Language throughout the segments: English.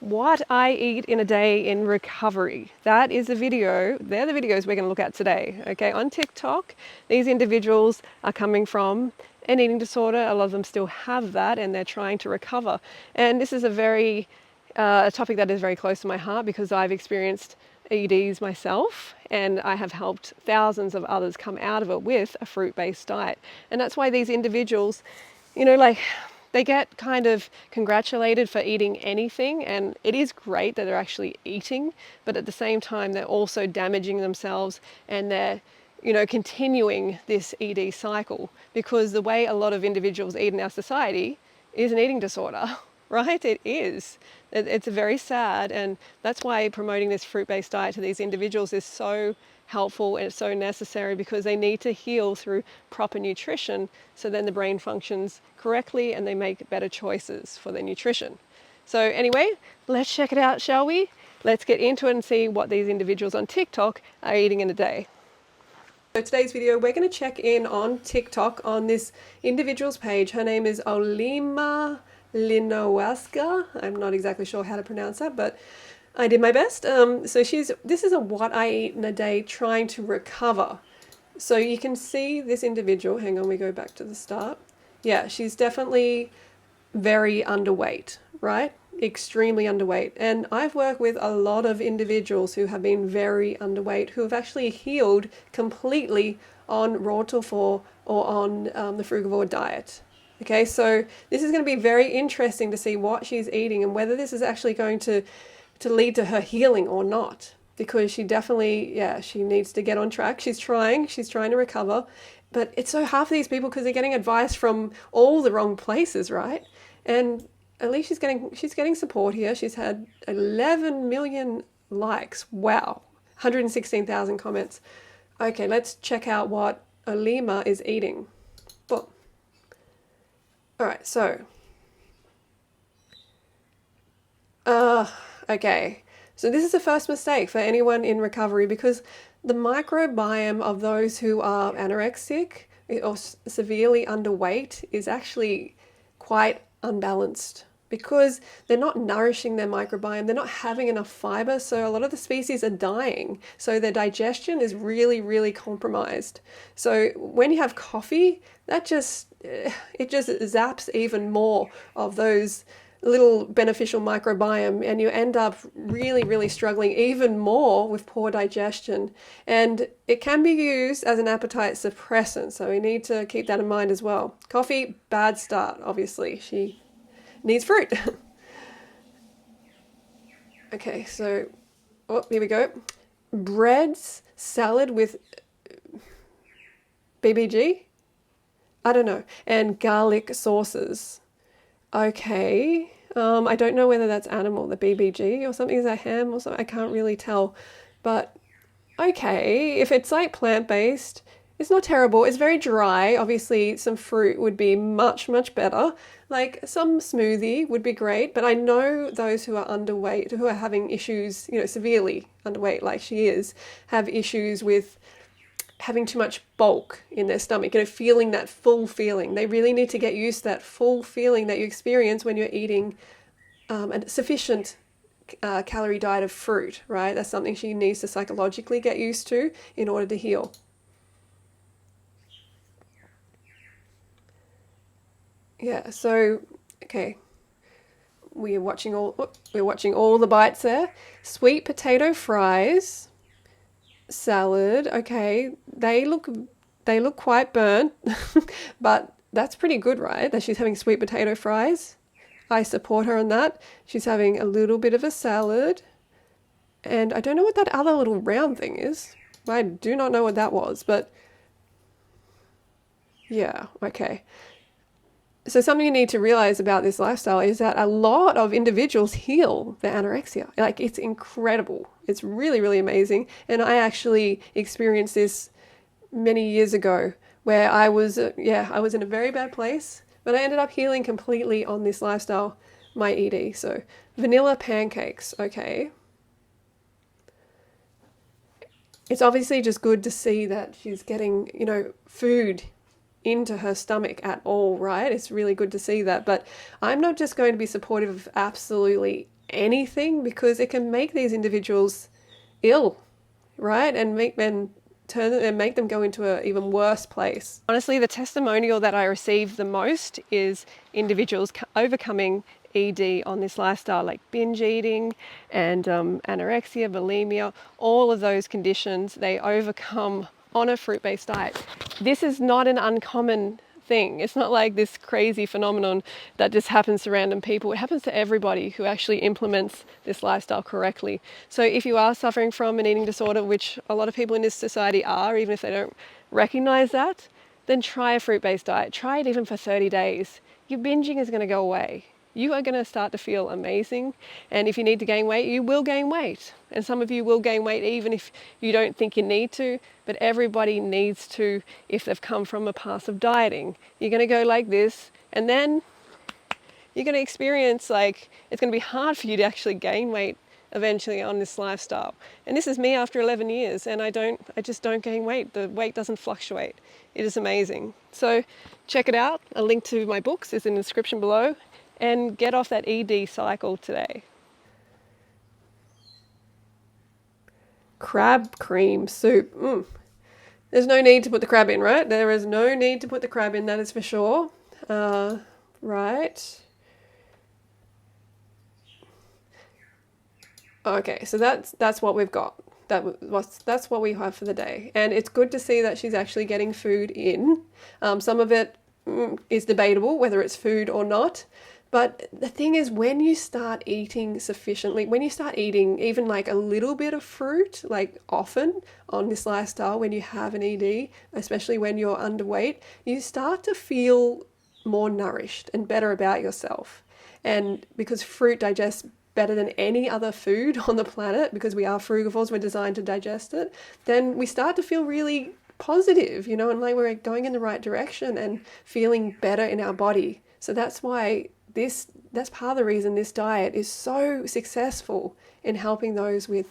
What I eat in a day in recovery. That is the video. They're the videos we're going to look at today. Okay, on TikTok, these individuals are coming from an eating disorder. A lot of them still have that, and they're trying to recover. And this is a topic that is very close to my heart because I've experienced EDs myself, and I have helped thousands of others come out of it with a fruit-based diet. And that's why these individuals, they get kind of congratulated for eating anything, and it is great that they're actually eating, but at the same time they're also damaging themselves, and they're continuing this ED cycle, because the way a lot of individuals eat in our society is an eating disorder. Right? It is. It's very sad, and that's why promoting this fruit-based diet to these individuals is so helpful and it's so necessary, because they need to heal through proper nutrition, so then the brain functions correctly and they make better choices for their nutrition. So anyway, let's check it out, shall we? Let's get into it and see what these individuals on TikTok are eating in a day. So today's video, we're going to check in on TikTok on this individual's page. Her name is Olima Linowaska. I'm not exactly sure how to pronounce that, but I did my best. So this is a what I eat in a day trying to recover. So you can see this individual, hang on, we go back to the start. Yeah, she's definitely very underweight, right? Extremely underweight. And I've worked with a lot of individuals who have been very underweight, who have actually healed completely on raw tofu or on the Frugivore diet. Okay, so this is going to be very interesting to see what she's eating and whether this is actually going to lead to her healing or not, because she definitely, she needs to get on track. She's trying to recover, but it's so hard for these people because they're getting advice from all the wrong places, right? And at least she's getting support here. She's had 11 million likes. Wow. 116,000 comments. Okay, let's check out what Olima is eating. Boom. All right, so, okay. So this is the first mistake for anyone in recovery, because the microbiome of those who are anorexic or severely underweight is actually quite unbalanced, because they're not nourishing their microbiome. They're not having enough fiber. So a lot of the species are dying. So their digestion is really, really compromised. So when you have coffee, it just zaps even more of those little beneficial microbiome, and you end up really, really struggling even more with poor digestion. And it can be used as an appetite suppressant, so we need to keep that in mind as well. Coffee, bad start, obviously. She needs fruit. Okay, so, here we go. Breads, salad with BBG? I don't know. And garlic sauces. Okay. I don't know whether that's animal, the BBG or something. Is that ham or something? I can't really tell. But okay, if it's like plant-based, it's not terrible. It's very dry. Obviously, some fruit would be much, much better. Like some smoothie would be great. But I know those who are underweight, who are having issues, severely underweight like she is, have issues with having too much bulk in their stomach, feeling that full feeling. They really need to get used to that full feeling that you experience when you're eating a sufficient calorie diet of fruit, right? That's something she needs to psychologically get used to in order to heal. Yeah, so, okay. We're watching all the bites there. Sweet potato fries. Salad, okay, they look quite burnt, but that's pretty good, right? That she's having sweet potato fries. I support her on that. She's having a little bit of a salad, and I don't know what that other little round thing is. I do not know what that was, but yeah, okay. So something you need to realize about this lifestyle is that a lot of individuals heal their anorexia. Like, it's incredible. It's really, really amazing. And I actually experienced this many years ago, where I was in a very bad place, but I ended up healing completely on this lifestyle, my ED. So vanilla pancakes, okay. It's obviously just good to see that she's getting, food into her stomach at all, right? It's really good to see that. But I'm not just going to be supportive of absolutely anything, because it can make these individuals ill, right? And make them go into an even worse place. Honestly, the testimonial that I receive the most is individuals overcoming ED on this lifestyle, like binge eating and anorexia, bulimia, all of those conditions they overcome on a fruit-based diet. This is not an uncommon thing. It's not like this crazy phenomenon that just happens to random people. It happens to everybody who actually implements this lifestyle correctly. So if you are suffering from an eating disorder, which a lot of people in this society are, even if they don't recognize that, then try a fruit-based diet. Try it even for 30 days. Your binging is going to go away. You are going to start to feel amazing. And if you need to gain weight, you will gain weight. And some of you will gain weight even if you don't think you need to, but everybody needs to if they've come from a path of dieting. You're going to go like this, and then you're going to experience like it's going to be hard for you to actually gain weight eventually on this lifestyle. And this is me after 11 years, and I just don't gain weight. The weight doesn't fluctuate. It is amazing. So check it out. A link to my books is in the description below, and get off that ED cycle today. Crab cream soup. There's no need to put the crab in, right? There is no need to put the crab in, that is for sure. Right. Okay, so that's what we've got. That's what we have for the day. And it's good to see that she's actually getting food in. Some of it is debatable whether it's food or not. But the thing is, when you start eating sufficiently, when you start eating even like a little bit of fruit, like often on this lifestyle, when you have an ED, especially when you're underweight, you start to feel more nourished and better about yourself. And because fruit digests better than any other food on the planet, because we are frugivores, we're designed to digest it, then we start to feel really positive, and like we're going in the right direction and feeling better in our body. So that's why that's part of the reason this diet is so successful in helping those with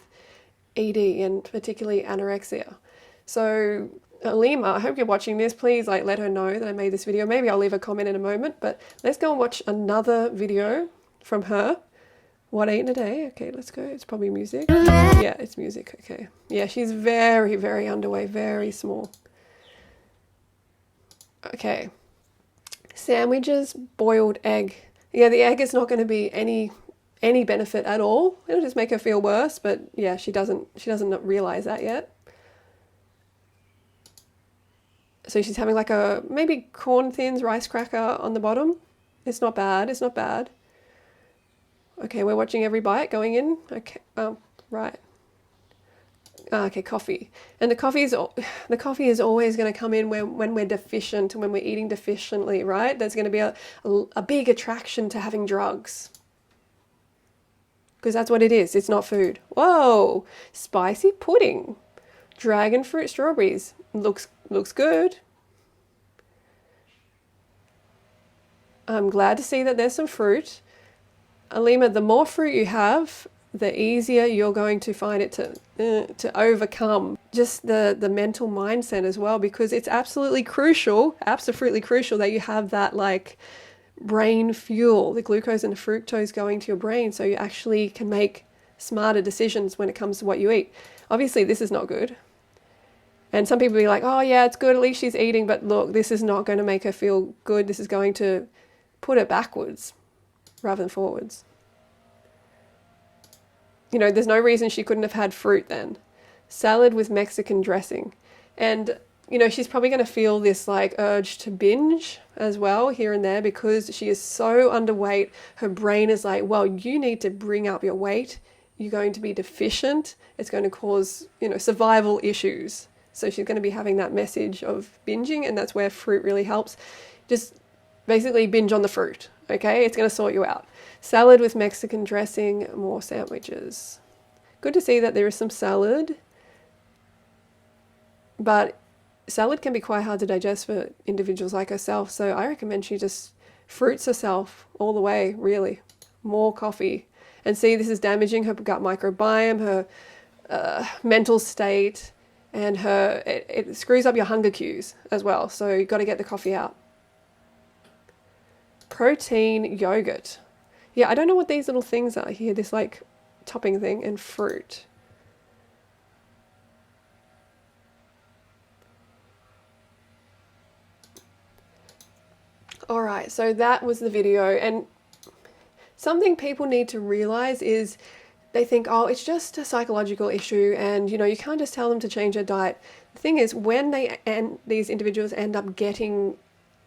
ED and particularly anorexia. So Alima, I hope you're watching this. Please let her know that I made this video. Maybe I'll leave a comment in a moment, but let's go and watch another video from her. What I eat in a day? Okay, let's go. It's probably music. Yeah, it's music. Okay. Yeah, she's very, very underweight, very small. Okay. Sandwiches, boiled egg. Yeah, the egg is not going to be any benefit at all. It'll just make her feel worse, but yeah, she doesn't realize that yet. So she's having like a maybe corn thins rice cracker on the bottom. It's not bad. It's not bad. Okay, we're watching every bite going in. Okay, right. Okay, coffee. And the coffee is always going to come in when we're deficient, when we're eating deficiently, right? There's going to be a big attraction to having drugs. Because that's what it is. It's not food. Whoa! Spicy pudding. Dragon fruit strawberries. Looks good. I'm glad to see that there's some fruit. Alima, the more fruit you have, the easier you're going to find it to overcome just the mental mindset as well, because it's absolutely crucial that you have that like brain fuel, the glucose and the fructose going to your brain, so you actually can make smarter decisions when it comes to what you eat. Obviously, this is not good. And some people be like, oh yeah, it's good, at least she's eating, but look, this is not going to make her feel good. This is going to put her backwards rather than forwards. There's no reason she couldn't have had fruit then. Salad with Mexican dressing. And, she's probably going to feel this like urge to binge as well here and there, because she is so underweight. Her brain is like, well, you need to bring up your weight. You're going to be deficient. It's going to cause, survival issues. So she's going to be having that message of binging, and that's where fruit really helps. Just basically binge on the fruit, okay? It's going to sort you out. Salad with Mexican dressing, more sandwiches. Good to see that there is some salad, but salad can be quite hard to digest for individuals like herself, so I recommend she just fruits herself all the way, really. More coffee. And see, this is damaging her gut microbiome, her mental state, and it screws up your hunger cues as well, so you've got to get the coffee out. Protein yogurt. Yeah, I don't know what these little things are here, this like topping thing and fruit. All right, so that was the video, and something people need to realize is they think, oh, it's just a psychological issue, and you know, you can't just tell them to change their diet. The thing is, when these individuals end up getting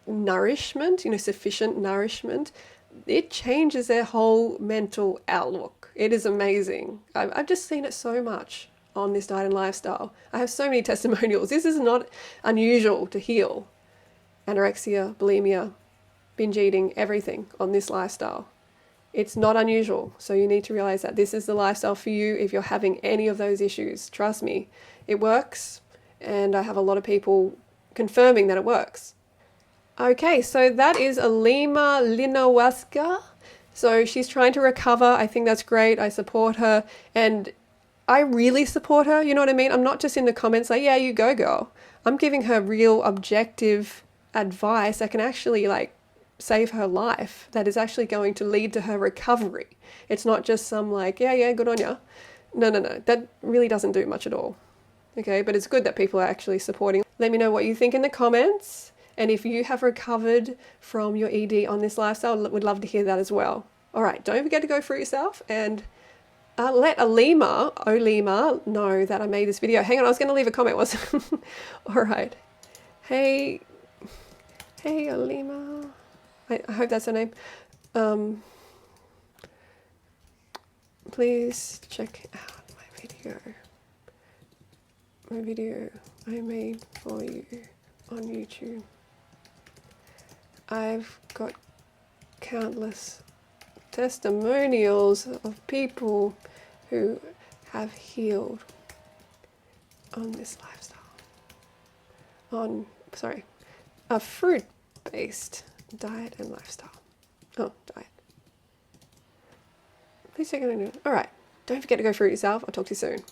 nourishment, you know, sufficient nourishment, it changes their whole mental outlook. It is amazing. I've just seen it so much on this diet and lifestyle. I have so many testimonials. This is not unusual to heal anorexia, bulimia, binge eating, everything on this lifestyle. It's not unusual. So you need to realize that this is the lifestyle for you if you're having any of those issues. Trust me, it works. And I have a lot of people confirming that it works. Okay, so that is Alima Linawaska. So she's trying to recover. I think that's great. I support her. And I really support her. You know what I mean? I'm not just in the comments like, yeah, you go, girl. I'm giving her real objective advice that can actually like save her life, that is actually going to lead to her recovery. It's not just some like, yeah, good on ya. No. That really doesn't do much at all. Okay, but it's good that people are actually supporting. Let me know what you think in the comments. And if you have recovered from your ED on this lifestyle, would love to hear that as well. All right, don't forget to go for it yourself, and let Olima know that I made this video. Hang on, I was going to leave a comment, wasn't All right. Hey, Olima. I hope that's her name. Please check out my video I made for you on YouTube. I've got countless testimonials of people who have healed on this lifestyle. A fruit-based diet and lifestyle. Oh, diet. Please check it out. All right. Don't forget to go for it yourself. I'll talk to you soon.